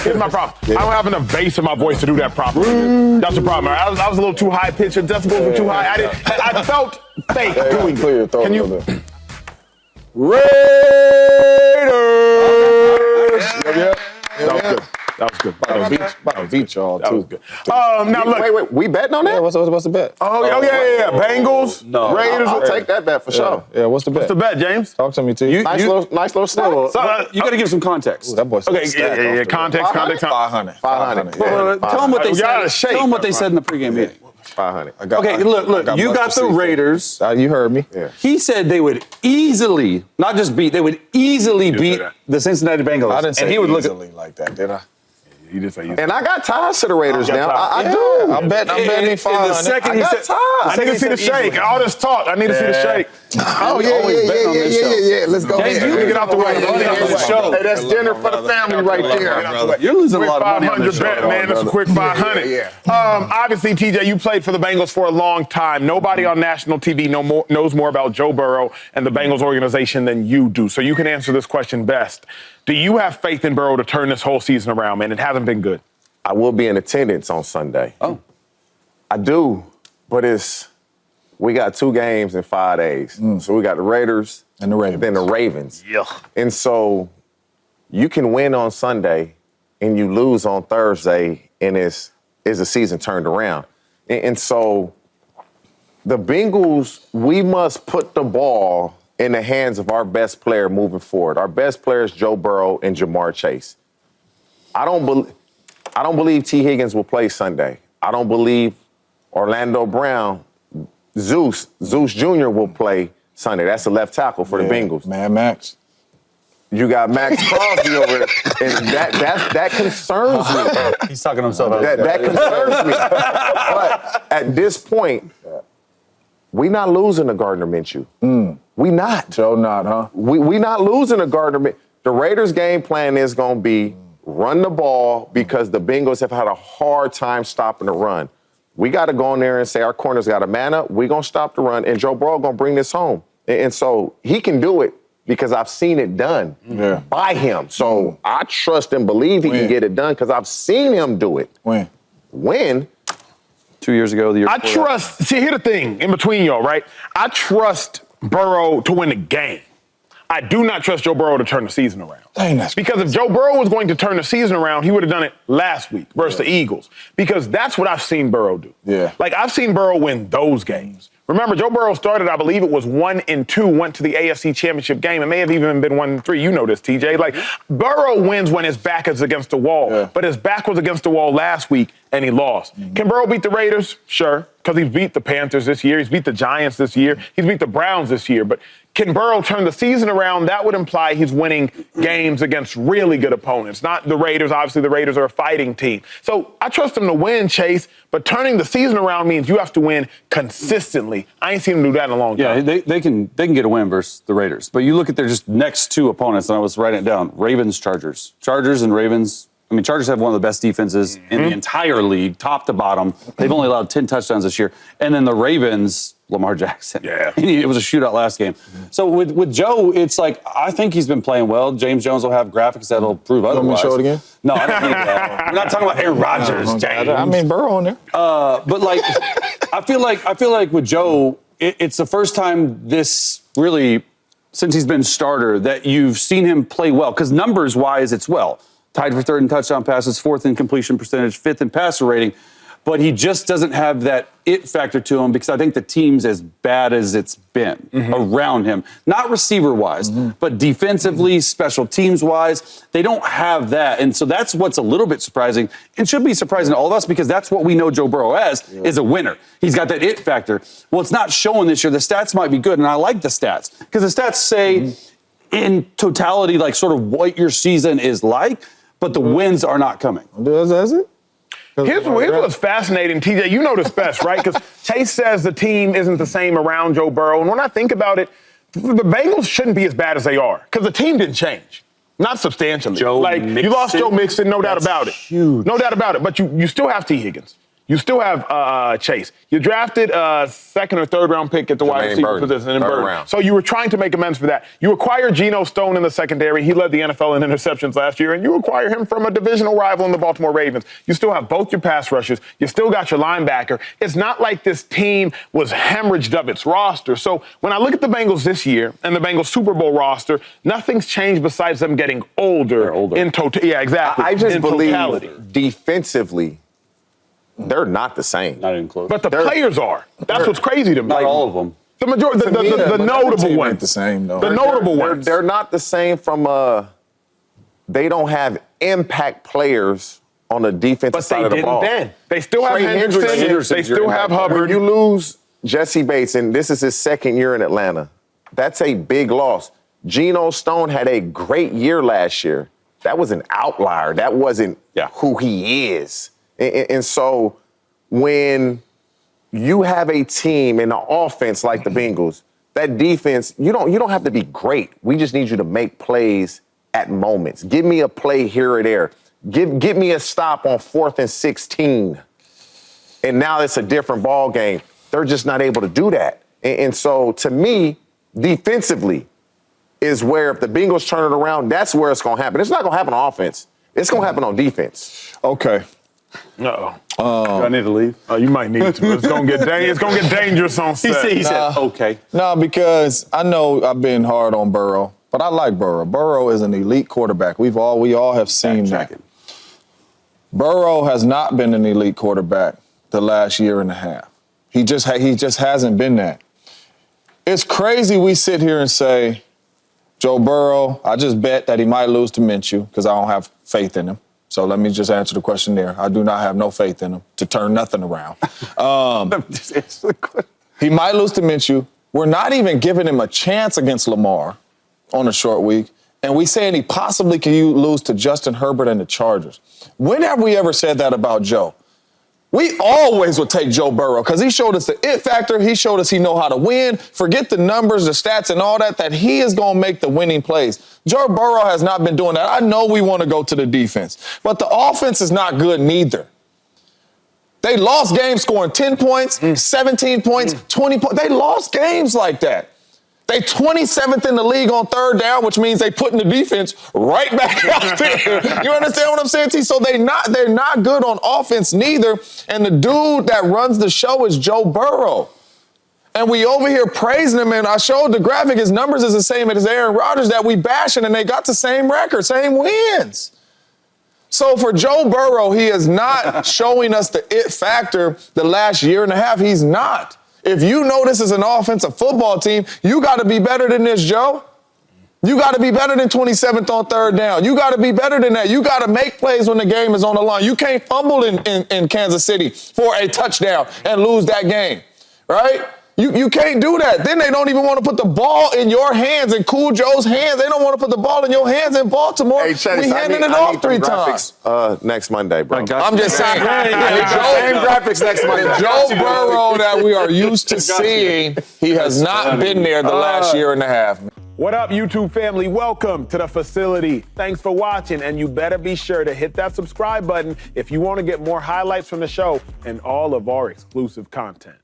Here's my problem. I don't have enough bass in my voice to do that properly. That's the problem. I was a little too high pitched. The decibels were too high. I felt fake doing it. Can you? Raiders. That was good. That was good. About to beat y'all, too. That was good. Now, look. Wait. We betting on that? Yeah, what's the bet? Oh, yeah. Bengals, Raiders. I'll take that bet for sure. Yeah, what's the bet? What's the bet, James? Talk to me, T. Nice little stack. You got to give some context. Ooh, that boy said Okay, yeah. Context. 500. 500. Tell them what they said. shake. Tell them what they said in the pregame meeting. 500. Okay, look. You got the Raiders. You heard me. Yeah. He said they would easily, not just beat, they would easily beat the Cincinnati Bengals. I didn't say and he would look easily like that, did I? You just say And I got ties to the Raiders now. I do. I'm betting 500. In the second, he said, I need to see the shake. All this talk. I need to see the shake. Oh, yeah. Let's go James, ahead. you get out the way. Hey, that's dinner for the family right there. You're losing a lot of money on 500 this show. bet, man. That's a quick 500. Obviously, TJ, you played for the Bengals for a long time. Nobody on national TV knows more about Joe Burrow and the Bengals organization than you do. So you can answer this question best. Do you have faith in Burrow to turn this whole season around, man? It hasn't been good. I will be in attendance on Sunday. Oh. I do, but we got 2 games in 5 days. So we got the Raiders and the Ravens. Then the Ravens. Yeah. And so you can win on Sunday and you lose on Thursday, and is the season turned around. And so the Bengals, we must put the ball in the hands of our best player moving forward. Our best player is Joe Burrow and Jamar Chase. I don't believe T. Higgins will play Sunday. I don't believe Orlando Brown, Zeus Jr. will play Sunday. That's the left tackle for the Bengals. Mad Max. You got Max Crosby over there, and that concerns me. He's talking to himself. That concerns me. But at this point, we not losing to Gardner Minshew. We not. Joe not, huh? We not losing to Gardner Minshew. The Raiders' game plan is going to be run the ball because the Bengals have had a hard time stopping the run. We got to go in there and say our corners got to man up. We're going to stop the run, and Joe Burrow going to bring this home. And so he can do it because I've seen it done by him. So I trust and believe he can get it done because I've seen him do it. When? 2 years ago, the year before. I trust, see, here's the thing in between y'all, right? I trust Burrow to win the game. I do not trust Joe Burrow to turn the season around. Because if Joe Burrow was going to turn the season around, he would have done it last week versus the Eagles. Because that's what I've seen Burrow do. Like, I've seen Burrow win those games. Remember, Joe Burrow started, I believe it was 1-2, went to the AFC Championship game. It may have even been 1-3. You know this, TJ. Like, Burrow wins when his back is against the wall. But his back was against the wall last week, and he lost. Can Burrow beat the Raiders? Sure, because he's beat the Panthers this year. He's beat the Giants this year. He's beat the Browns this year. But can Burrow turn the season around? That would imply he's winning games against really good opponents. Not the Raiders. Obviously, the Raiders are a fighting team. So I trust him to win, Chase. But turning the season around means you have to win consistently. I ain't seen him do that in a long time. Yeah, they can get a win versus the Raiders. But you look at their just next 2 opponents, and I was writing it down. Ravens, Chargers. Chargers and Ravens. I mean, Chargers have one of the best defenses in the entire league, top to bottom. They've only allowed 10 touchdowns this year. And then the Ravens, Lamar Jackson. It was a shootout last game. So with Joe, it's like, I think he's been playing well. James Jones will have graphics that'll prove otherwise. Want me to show it again? No, I don't need that. We're not talking about Aaron Rodgers, James. I mean, Burrow on there. But like, I feel like with Joe, it's the first time this really, since he's been starter, that you've seen him play well. Because numbers-wise, it's well. Tied for 3rd in touchdown passes, 4th in completion percentage, 5th in passer rating. But he just doesn't have that it factor to him because I think the team's as bad as it's been around him. Not receiver-wise, but defensively, special teams-wise, they don't have that. And so that's what's a little bit surprising. It should be surprising to all of us because that's what we know Joe Burrow as, is a winner. He's got that it factor. Well, it's not showing this year. The stats might be good, and I like the stats because the stats say in totality, like sort of what your season is like, but the wins are not coming. Does it? Here's what's fascinating, TJ. You know this best, right? Because Chase says the team isn't the same around Joe Burrow. And when I think about it, the Bengals shouldn't be as bad as they are because the team didn't change. Not substantially. You lost Joe Mixon, no doubt about it. Huge. No doubt about it. But you still have T. Higgins. You still have Chase. You drafted a second or third round pick at the wide receiver position in Burton. Round. So you were trying to make amends for that. You acquired Geno Stone in the secondary. He led the NFL in interceptions last year, and you acquire him from a divisional rival in the Baltimore Ravens. You still have both your pass rushers. You still got your linebacker. It's not like this team was hemorrhaged of its roster. So when I look at the Bengals this year and the Bengals Super Bowl roster, nothing's changed besides them getting older. They're older. In total. Yeah, exactly. I just believe totality. defensively, they're not the same. Not even close. But the players are. That's what's crazy to me. Not all of them. The majority, the notable ones. The same though. The notable ones. They're not the same from they don't have impact players on the defensive side of the ball. But they didn't then. They still have Trey Henderson. They still have Hubbard. When you lose Jesse Bates, and this is his second year in Atlanta, that's a big loss. Geno Stone had a great year last year. That was an outlier. That wasn't who he is. And so when you have a team and an offense like the Bengals, that defense, you don't have to be great. We just need you to make plays at moments. Give me a play here or there. Give me a stop on 4th and 16. And now it's a different ball game. They're just not able to do that. And so to me, defensively is where if the Bengals turn it around, that's where it's going to happen. It's not going to happen on offense. It's going to happen on defense. Okay. Uh-oh. Do I need to leave? Oh, you might need to. It's going to get dangerous on set. He said, okay. No, because I know I've been hard on Burrow, but I like Burrow. Burrow is an elite quarterback. We all have seen that. Burrow has not been an elite quarterback the last year and a half. He just hasn't been that. It's crazy we sit here and say, Joe Burrow, I just bet that he might lose to Minshew because I don't have faith in him. So let me just answer the question there. I do not have no faith in him to turn nothing around. Just answer the question. He might lose to Minshew. We're not even giving him a chance against Lamar on a short week. And we saying he possibly can lose to Justin Herbert and the Chargers. When have we ever said that about Joe? We always would take Joe Burrow because he showed us the it factor. He showed us he know how to win. Forget the numbers, the stats, and all that he is going to make the winning plays. Joe Burrow has not been doing that. I know we want to go to the defense, but the offense is not good neither. They lost games scoring 10 points, 17 points, 20 points. They lost games like that. They 27th in the league on third down, which means they putting the defense right back out there. You understand what I'm saying, T? So they're not good on offense neither. And the dude that runs the show is Joe Burrow. And we over here praising him, and I showed the graphic. His numbers is the same as Aaron Rodgers that we bashing, and they got the same record, same wins. So for Joe Burrow, he is not showing us the it factor the last year and a half. He's not. If you know this is an offensive football team, you got to be better than this, Joe. You got to be better than 27th on third down. You got to be better than that. You got to make plays when the game is on the line. You can't fumble in Kansas City for a touchdown and lose that game, right? You can't do that. Then they don't even want to put the ball in your hands, in Cool Joe's hands. They don't want to put the ball in your hands in Baltimore. Hey, Chase, we handing it off 3 times. Next Monday, bro. I'm just saying. Same graphics next Monday. Joe Burrow that we are used to seeing, he has not been there the last year and a half. What up, YouTube family? Welcome to the facility. Thanks for watching, and you better be sure to hit that subscribe button if you want to get more highlights from the show and all of our exclusive content.